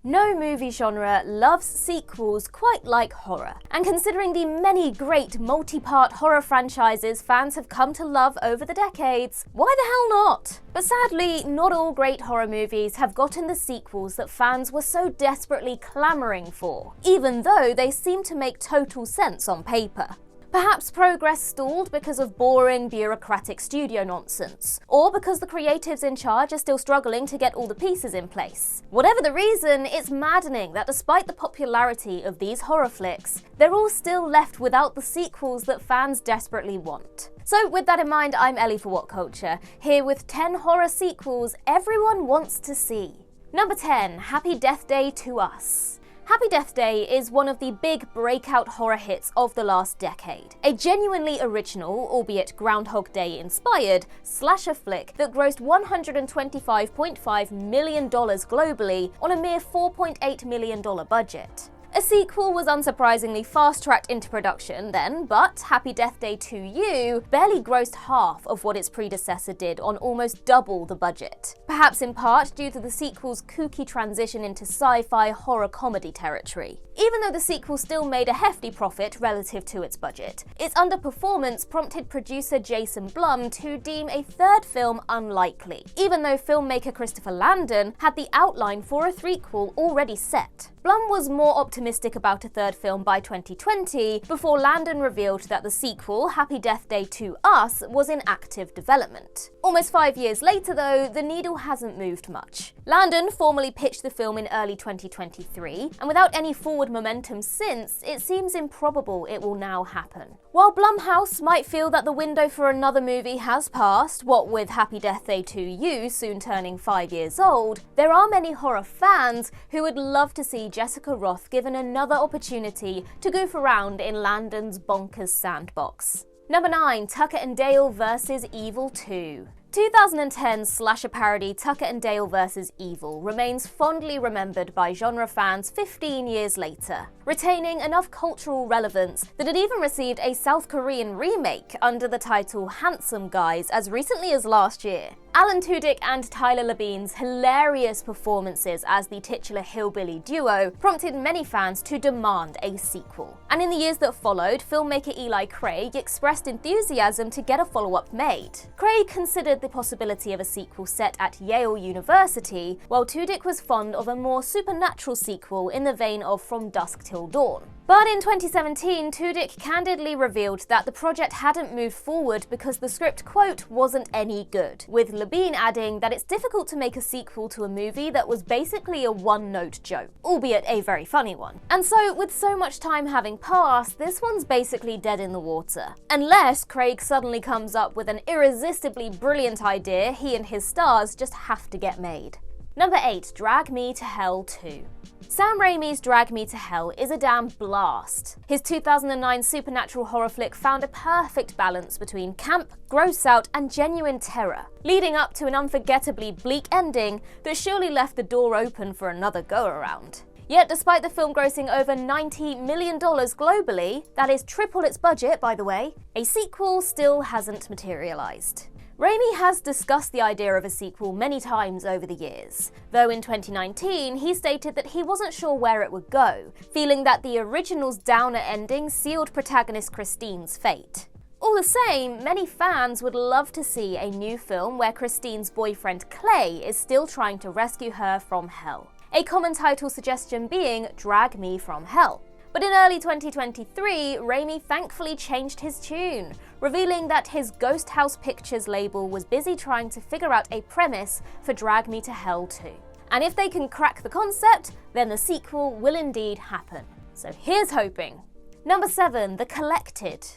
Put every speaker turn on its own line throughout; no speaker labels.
No movie genre loves sequels quite like horror, and considering the many great multi-part horror franchises fans have come to love over the decades, why the hell not? But sadly, not all great horror movies have gotten the sequels that fans were so desperately clamoring for, even though they seem to make total sense on paper. Perhaps progress stalled because of boring, bureaucratic studio nonsense, or because the creatives in charge are still struggling to get all the pieces in place. Whatever the reason, it's maddening that despite the popularity of these horror flicks, they're all still left without the sequels that fans desperately want. So with that in mind, I'm Ellie for What Culture, here with 10 horror sequels everyone wants to see. Number 10, Happy Death Day to Us. Happy Death Day is one of the big breakout horror hits of the last decade. A genuinely original, albeit Groundhog Day inspired, slasher flick that grossed $125.5 million globally on a mere $4.8 million budget. A sequel was unsurprisingly fast-tracked into production then, but Happy Death Day 2U barely grossed half of what its predecessor did on almost double the budget. Perhaps in part due to the sequel's kooky transition into sci-fi horror comedy territory. Even though the sequel still made a hefty profit relative to its budget, its underperformance prompted producer Jason Blum to deem a third film unlikely, even though filmmaker Christopher Landon had the outline for a threequel already set. Blum was more optimistic about a third film by 2020, before Landon revealed that the sequel, Happy Death Day to Us, was in active development. Almost 5 years later though, the needle hasn't moved much. Landon formally pitched the film in early 2023, and without any forward momentum since, it seems improbable it will now happen. While Blumhouse might feel that the window for another movie has passed, what with Happy Death Day 2U soon turning 5 years old, there are many horror fans who would love to see Jessica Rothe given another opportunity to goof around in Landon's bonkers sandbox. Number 9, Tucker and Dale vs. Evil 2. 2010's slasher parody Tucker and Dale vs. Evil remains fondly remembered by genre fans 15 years later, retaining enough cultural relevance that it even received a South Korean remake under the title Handsome Guys as recently as last year. Alan Tudyk and Tyler Labine's hilarious performances as the titular hillbilly duo prompted many fans to demand a sequel. And in the years that followed, filmmaker Eli Craig expressed enthusiasm to get a follow-up made. Craig considered the possibility of a sequel set at Yale University, while Tudyk was fond of a more supernatural sequel in the vein of From Dusk Till Dawn. But in 2017, Tudyk candidly revealed that the project hadn't moved forward because the script, quote, wasn't any good, with Labine adding that it's difficult to make a sequel to a movie that was basically a one-note joke, albeit a very funny one. And so, with so much time having passed, this one's basically dead in the water. Unless Craig suddenly comes up with an irresistibly brilliant idea he and his stars just have to get made. Number 8, Drag Me to Hell 2. Sam Raimi's Drag Me to Hell is a damn blast. His 2009 supernatural horror flick found a perfect balance between camp, gross out, and genuine terror, leading up to an unforgettably bleak ending that surely left the door open for another go-around. Yet despite the film grossing over $90 million globally, that is triple its budget by the way, a sequel still hasn't materialized. Raimi has discussed the idea of a sequel many times over the years, though in 2019 he stated that he wasn't sure where it would go, feeling that the original's downer ending sealed protagonist Christine's fate. All the same, many fans would love to see a new film where Christine's boyfriend Clay is still trying to rescue her from hell. A common title suggestion being Drag Me from Hell. But in early 2023, Raimi thankfully changed his tune, revealing that his Ghost House Pictures label was busy trying to figure out a premise for Drag Me to Hell 2. And if they can crack the concept, then the sequel will indeed happen. So here's hoping. Number 7, The Collected.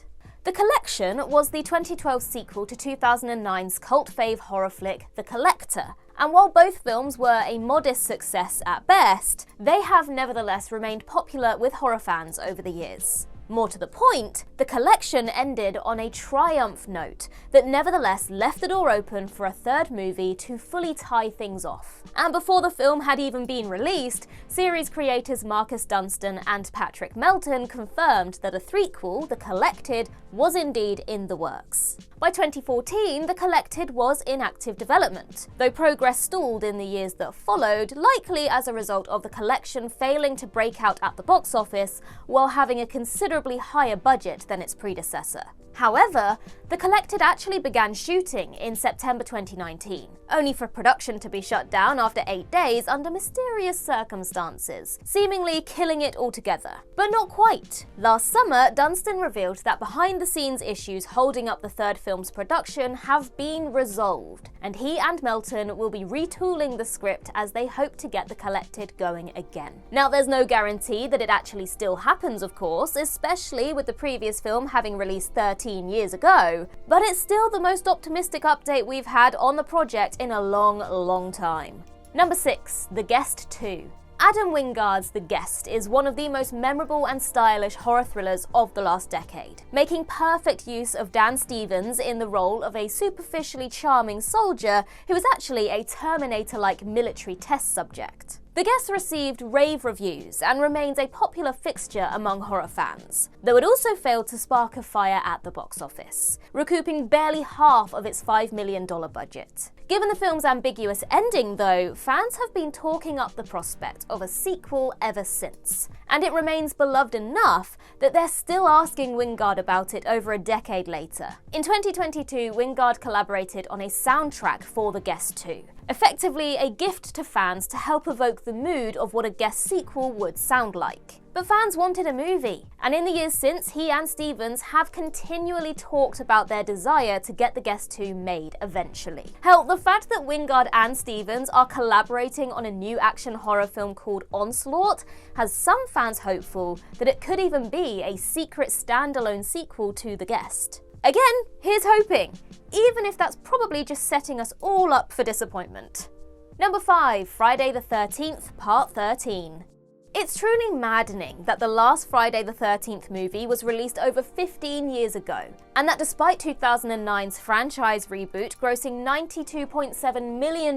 The Collection was the 2012 sequel to 2009's cult fave horror flick The Collector, and while both films were a modest success at best, they have nevertheless remained popular with horror fans over the years. More to the point, the collection ended on a triumph note that nevertheless left the door open for a third movie to fully tie things off. And before the film had even been released, series creators Marcus Dunstan and Patrick Melton confirmed that a threequel, The Collected, was indeed in the works. By 2014, The Collected was in active development, though progress stalled in the years that followed, likely as a result of the collection failing to break out at the box office while having a considerably higher budget than its predecessor. However, The Collected actually began shooting in September 2019, only for production to be shut down after 8 days under mysterious circumstances, seemingly killing it altogether. But not quite. Last summer, Dunstan revealed that behind-the-scenes issues holding up the third film's production have been resolved, and he and Melton will be retooling the script as they hope to get The Collected going again. Now, there's no guarantee that it actually still happens, of course, especially with the previous film having released 13 years ago, but it's still the most optimistic update we've had on the project in a long time. Number 6, The Guest 2. Adam Wingard's The Guest is one of the most memorable and stylish horror thrillers of the last decade, making perfect use of Dan Stevens in the role of a superficially charming soldier who is actually a Terminator-like military test subject. The Guest received rave reviews and remains a popular fixture among horror fans, though it also failed to spark a fire at the box office, recouping barely half of its $5 million budget. Given the film's ambiguous ending, though, fans have been talking up the prospect of a sequel ever since, and it remains beloved enough that they're still asking Wingard about it over a decade later. In 2022, Wingard collaborated on a soundtrack for The Guest 2. Effectively a gift to fans to help evoke the mood of what a Guest sequel would sound like. But fans wanted a movie, and in the years since, he and Stevens have continually talked about their desire to get The Guest 2 made eventually. Hell, the fact that Wingard and Stevens are collaborating on a new action horror film called Onslaught has some fans hopeful that it could even be a secret standalone sequel to The Guest. Again, here's hoping, even if that's probably just setting us all up for disappointment. Number 5, Friday the 13th, Part 13. It's truly maddening that the last Friday the 13th movie was released over 15 years ago, and that despite 2009's franchise reboot grossing $92.7 million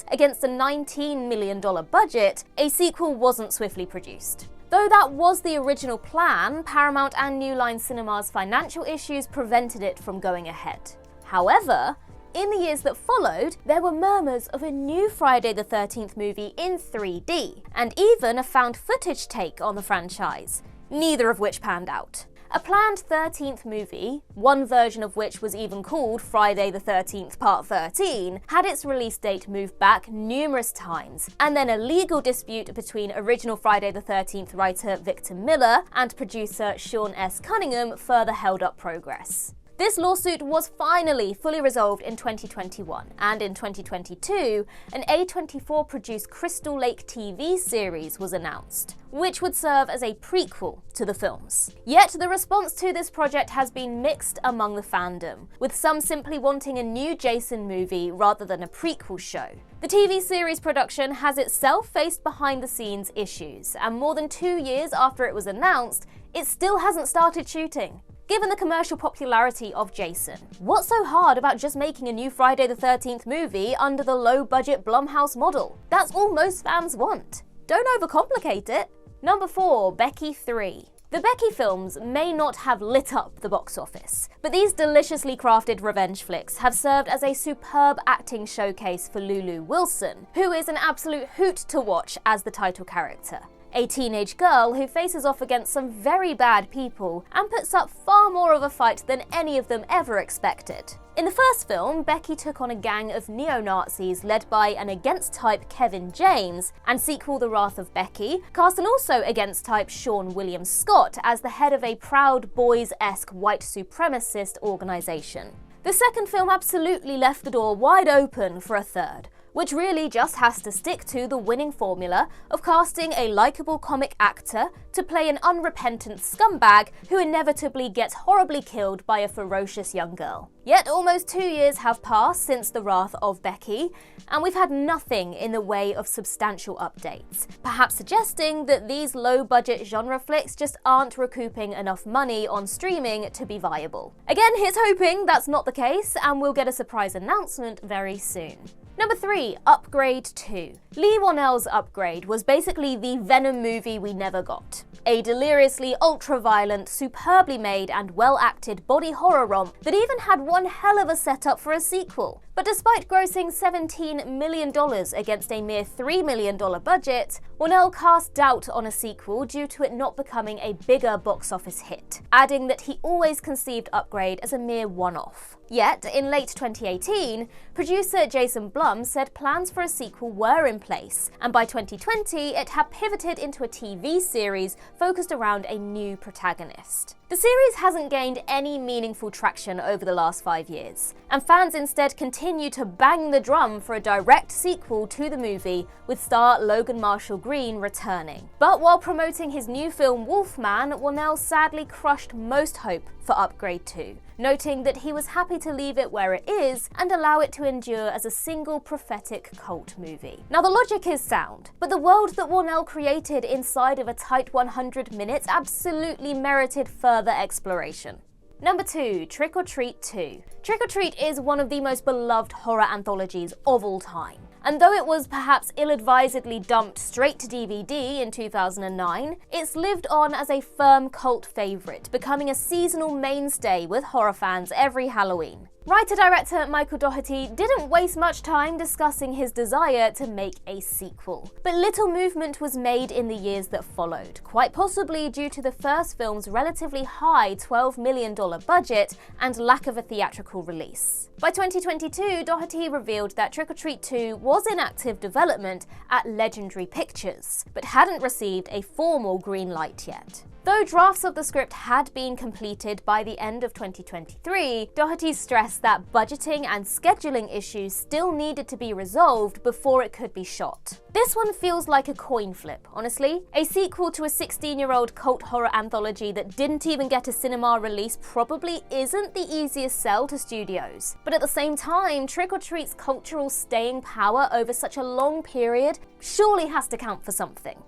against a $19 million budget, a sequel wasn't swiftly produced. Though that was the original plan, Paramount and New Line Cinema's financial issues prevented it from going ahead. However, in the years that followed, there were murmurs of a new Friday the 13th movie in 3D, and even a found footage take on the franchise, neither of which panned out. A planned 13th movie, one version of which was even called Friday the 13th Part 13, had its release date moved back numerous times, and then a legal dispute between original Friday the 13th writer Victor Miller and producer Sean S. Cunningham further held up progress. This lawsuit was finally fully resolved in 2021, and in 2022, an A24-produced Crystal Lake TV series was announced, which would serve as a prequel to the films. Yet the response to this project has been mixed among the fandom, with some simply wanting a new Jason movie rather than a prequel show. The TV series production has itself faced behind-the-scenes issues, and more than 2 years after it was announced, it still hasn't started shooting. Given the commercial popularity of Jason, what's so hard about just making a new Friday the 13th movie under the low-budget Blumhouse model? That's all most fans want. Don't overcomplicate it. Number 4, Becky 3. The Becky films may not have lit up the box office, but these deliciously crafted revenge flicks have served as a superb acting showcase for Lulu Wilson, who is an absolute hoot to watch as the title character. A teenage girl who faces off against some very bad people and puts up far more of a fight than any of them ever expected. In the first film, Becky took on a gang of neo-Nazis led by an against-type Kevin James, and sequel The Wrath of Becky cast an also against-type Sean William Scott as the head of a Proud Boys-esque white supremacist organisation. The second film absolutely left the door wide open for a third, which really just has to stick to the winning formula of casting a likeable comic actor to play an unrepentant scumbag who inevitably gets horribly killed by a ferocious young girl. Yet almost 2 years have passed since The Wrath of Becky, and we've had nothing in the way of substantial updates, perhaps suggesting that these low-budget genre flicks just aren't recouping enough money on streaming to be viable. Again, here's hoping that's not the case, and we'll get a surprise announcement very soon. Number 3, Upgrade 2. Leigh Whannell's Upgrade was basically the Venom movie we never got. A deliriously ultra-violent, superbly made and well-acted body horror romp that even had one hell of a setup for a sequel. But despite grossing $17 million against a mere $3 million budget, Whannell cast doubt on a sequel due to it not becoming a bigger box office hit, adding that he always conceived Upgrade as a mere one-off. Yet, in late 2018, producer Jason Blum said plans for a sequel were in place, and by 2020 it had pivoted into a TV series focused around a new protagonist. The series hasn't gained any meaningful traction over the last 5 years, and fans instead continue to bang the drum for a direct sequel to the movie, with star Logan Marshall Green returning. But while promoting his new film Wolfman, Whannell sadly crushed most hope for Upgrade 2, noting that he was happy to leave it where it is and allow it to endure as a single prophetic cult movie. Now the logic is sound, but the world that Whannell created inside of a tight 100 minutes absolutely merited further exploration. Number 2, Trick or Treat 2. Trick or Treat is one of the most beloved horror anthologies of all time. And though it was perhaps ill-advisedly dumped straight to DVD in 2009, it's lived on as a firm cult favourite, becoming a seasonal mainstay with horror fans every Halloween. Writer-director Michael Dougherty didn't waste much time discussing his desire to make a sequel, but little movement was made in the years that followed, quite possibly due to the first film's relatively high $12 million budget and lack of a theatrical release. By 2022, Dougherty revealed that Trick or Treat 2 was in active development at Legendary Pictures, but hadn't received a formal green light yet. Though drafts of the script had been completed by the end of 2023, Dougherty stressed that budgeting and scheduling issues still needed to be resolved before it could be shot. This one feels like a coin flip, honestly. A sequel to a 16-year-old cult horror anthology that didn't even get a cinema release probably isn't the easiest sell to studios. But at the same time, Trick or Treat's cultural staying power over such a long period surely has to count for something.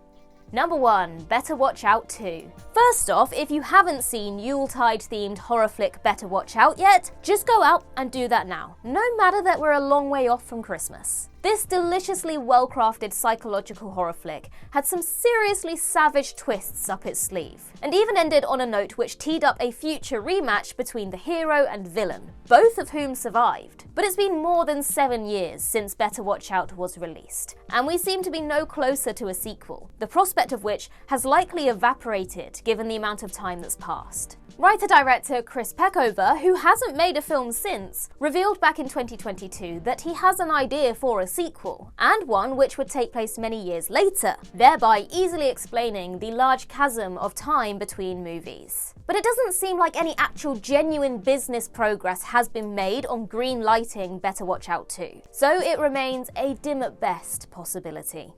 Number 1, Better Watch Out 2. First off, if you haven't seen Yuletide-themed horror flick Better Watch Out yet, just go out and do that now, no matter that we're a long way off from Christmas. This deliciously well-crafted psychological horror flick had some seriously savage twists up its sleeve, and even ended on a note which teed up a future rematch between the hero and villain, both of whom survived. But it's been more than 7 years since Better Watch Out was released, and we seem to be no closer to a sequel, the prospect of which has likely evaporated given the amount of time that's passed. Writer-director Chris Peckover, who hasn't made a film since, revealed back in 2022 that he has an idea for a sequel, and one which would take place many years later, thereby easily explaining the large chasm of time between movies. But it doesn't seem like any actual genuine business progress has been made on green lighting Better Watch Out 2, so it remains a dim at best possibility.